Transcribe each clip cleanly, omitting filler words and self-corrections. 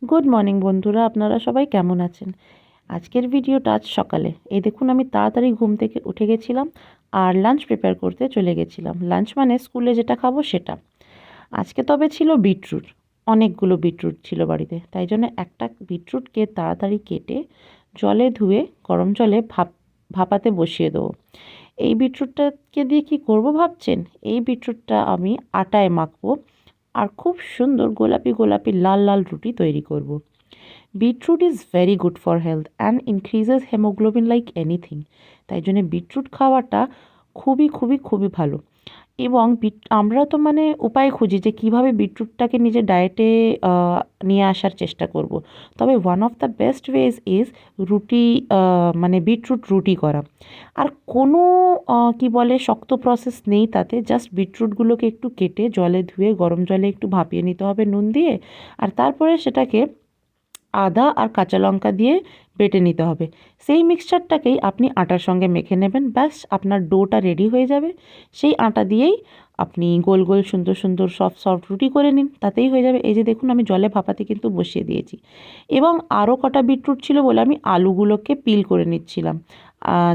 Good morning বন্ধুরা, আপনারা সবাই কেমন আছেন? আজকের ভিডিওটা আজ সকালে। এই দেখুন, আমি তাড়াতাড়ি ঘুম থেকে উঠে গেছিলাম আর লাঞ্চ প্রিপেয়ার করতে চলে গেছিলাম। লাঞ্চ মানে স্কুলে যেটা খাবো সেটা। আজকে তবে ছিল বিটরুট। অনেকগুলো বিটরুট ছিল বাড়িতে, তাই জন্য একটা বিটরুটকে তাড়াতাড়ি কেটে জলে ধুয়ে গরম জলে ভাপাতে বসিয়ে দেবো। এই বিটরুটটাকে দিয়ে কি করব ভাবছেন? এই বিটরুটটা আমি আটায় মাখবো আর খুব সুন্দর গোলাপি গোলাপি লাল লাল রুটি তৈরি করব। Beetroot is very good for health and increases haemoglobin like anything. তাই জন্য বিটরুট খাওয়াটা খুবই খুবই খুবই ভালো। এবং আমরা তো মানে উপায় খুঁজি যে কীভাবে বিটরুটটাকে নিজের ডায়েটে নিয়ে আসার চেষ্টা করব। তবে one of the best ways is রুটি, মানে বিটরুট রুটি করা। আর কোনো কি বলে শক্ত প্রসেস নেই তাতে, জাস্ট বিটরুটগুলোকে একটু কেটে জলে ধুয়ে গরম জলে একটু ভাপিয়ে নিতে হবে নুন দিয়ে। আর তারপরে সেটাকে আদা আর কাঁচা লঙ্কা দিয়ে বেটে নিতে হবে। সেই মিক্সচারটাকেই আপনি আটার সঙ্গে মেখে নেবেন, ব্যাস আপনার ডোটা রেডি হয়ে যাবে। সেই আটা দিয়েই আপনি গোল গোল সুন্দর সুন্দর সফট সফট রুটি করে নিন, তাতেই হয়ে যাবে। এই যে দেখুন, আমি জলে ভাপাতে কিন্তু বসিয়ে দিয়েছি। এবং আরও কটা বিটরুট ছিল বলে আমি আলুগুলোকে পিল করে নিচ্ছিলাম,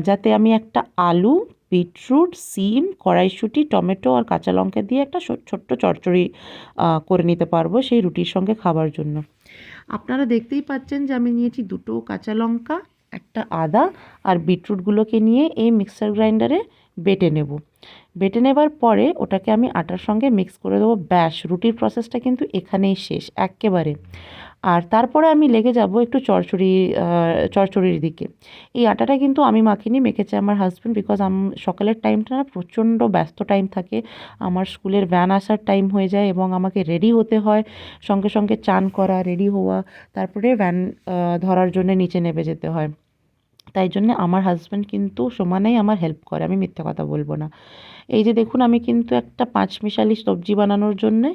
যাতে আমি একটা আলু, বিটরুট, সিম, কড়াইশুঁটি, টমেটো আর কাঁচা লঙ্কা দিয়ে একটা ছোট্ট চচ্চড়ি করে নিতে পারবো সেই রুটির সঙ্গে খাবার জন্য। আপনারা দেখতেই পাচ্ছেন যে আমি নিয়েছি দুটো কাঁচা লঙ্কা, একটা আদা আর বিটরুটগুলোকে নিয়ে এই মিক্সার গ্রাইন্ডারে বেটে নেব। বেটে নেবার পরে ওটাকে আমি আটার সঙ্গে মিক্স করে দেবো, ব্যাস রুটির প্রসেসটা কিন্তু এখানেই শেষ এক্কেবারে। আর তারপরে আমি লেগে যাব একটু চচ্চড়ির দিকে। এই আটাটা কিন্তু আমি মাখিনি, মেখেছে আমার হাজব্যান্ড, বিকজ সকালের টাইমটা না প্রচণ্ড ব্যস্ত টাইম থাকে। আমার স্কুলের ভ্যান আসার টাইম হয়ে যায় এবং আমাকে রেডি হতে হয়, সঙ্গে সঙ্গে চান করা, রেডি হওয়া, তারপরে ভ্যান ধরার জন্য নিচে নেমে যেতে হয়। তাই জন্যে আমার হাজব্যান্ড কিন্তু সমানেই আমার হেল্প করে, আমি মিথ্যে কথা বলবো না। এই যে দেখুন, আমি কিন্তু একটা পাঁচমিশালি সবজি বানানোর জন্যে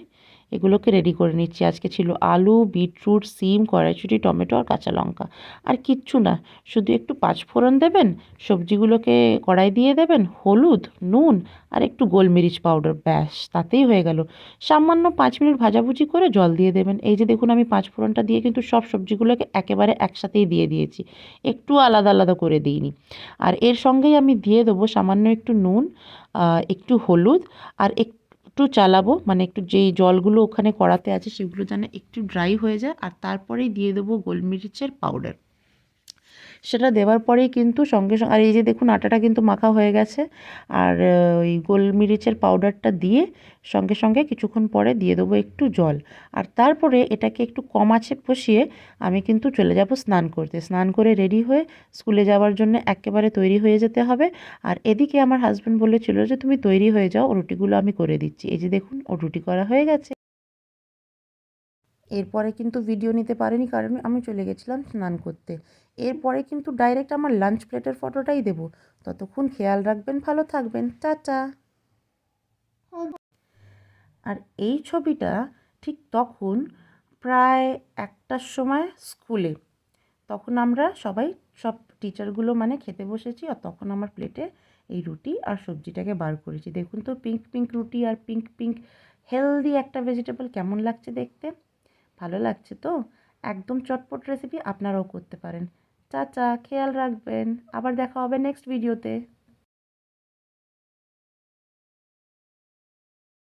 এগুলোকে রেডি করে নিচ্ছি। আজকে ছিল আলু, বিটরুট, সিম, কড়াইশুঁটি, টমেটো আর কাঁচা লঙ্কা। আর কিচ্ছু না, শুধু একটু পাঁচফোড়ন দেবেন, সবজিগুলোকে কড়াই দিয়ে দেবেন, হলুদ, নুন আর একটু গোলমরিচ পাউডার, ব্যাস তাতেই হয়ে গেল। সামান্য 5 মিনিট ভাজাভুজি করে জল দিয়ে দেবেন। এই যে দেখুন, আমি পাঁচফোড়নটা দিয়ে কিন্তু সব সবজিগুলোকে একেবারে একসাথেই দিয়ে দিয়েছি, একটু আলাদা আলাদা করে দিইনি। আর এর সঙ্গেই আমি দিয়ে দেবো সামান্য একটু নুন, একটু হলুদ আর একটু চালাবো, মানে একটু যেই জলগুলো ওখানে কড়াতে আছে সেগুলো যেন একটু ড্রাই হয়ে যায়। আর তারপরেই দিয়ে দেবো গোলমরিচের পাউডার। সেটা দেওয়ার পরেই কিন্তু সঙ্গে সঙ্গে, আর এই যে দেখুন আটাটা কিন্তু মাখা হয়ে গেছে। আর ওই গোলমরিচের পাউডারটা দিয়ে সঙ্গে সঙ্গে কিছুক্ষণ পরে দিয়ে দেবো একটু জল। আর তারপরে এটাকে একটু কম আঁচে বসিয়ে আমি কিন্তু চলে যাব স্নান করতে। স্নান করে রেডি হয়ে স্কুলে যাওয়ার জন্য একেবারে তৈরি হয়ে যেতে হবে। আর এদিকে আমার হাজব্যান্ড বলেছিল যে তুমি তৈরি হয়ে যাও, রুটিগুলো আমি করে দিচ্ছি। এই যে দেখুন, ও রুটি করা হয়ে গেছে। এরপরে কিন্তু ভিডিও নিতে পারিনি, কারণ আমি চলে গেছিলাম স্নান করতে। এরপরে কিন্তু ডাইরেক্ট আমার লাঞ্চ প্লেটের ফটোটাই দেবো। ততক্ষণ খেয়াল রাখবেন, ভালো থাকবেন, টাটা। আর এই ছবিটা ঠিক তখন প্রায় 1টার সময় স্কুলে, তখন আমরা সবাই, সব টিচারগুলো মানে খেতে বসেছি, আর তখন আমার প্লেটে এই রুটি আর সবজিটাকে বার করেছি। দেখুন তো, পিঙ্ক পিঙ্ক রুটি আর পিঙ্ক পিঙ্ক হেলদি একটা ভেজিটেবল কেমন লাগছে দেখতে? ভালো লাগছে তো? একদম চটপট রেসিপি, আপনারাও করতে পারেন। চা খেয়াল রাখবেন, আবার দেখা হবে নেক্সট ভিডিওতে।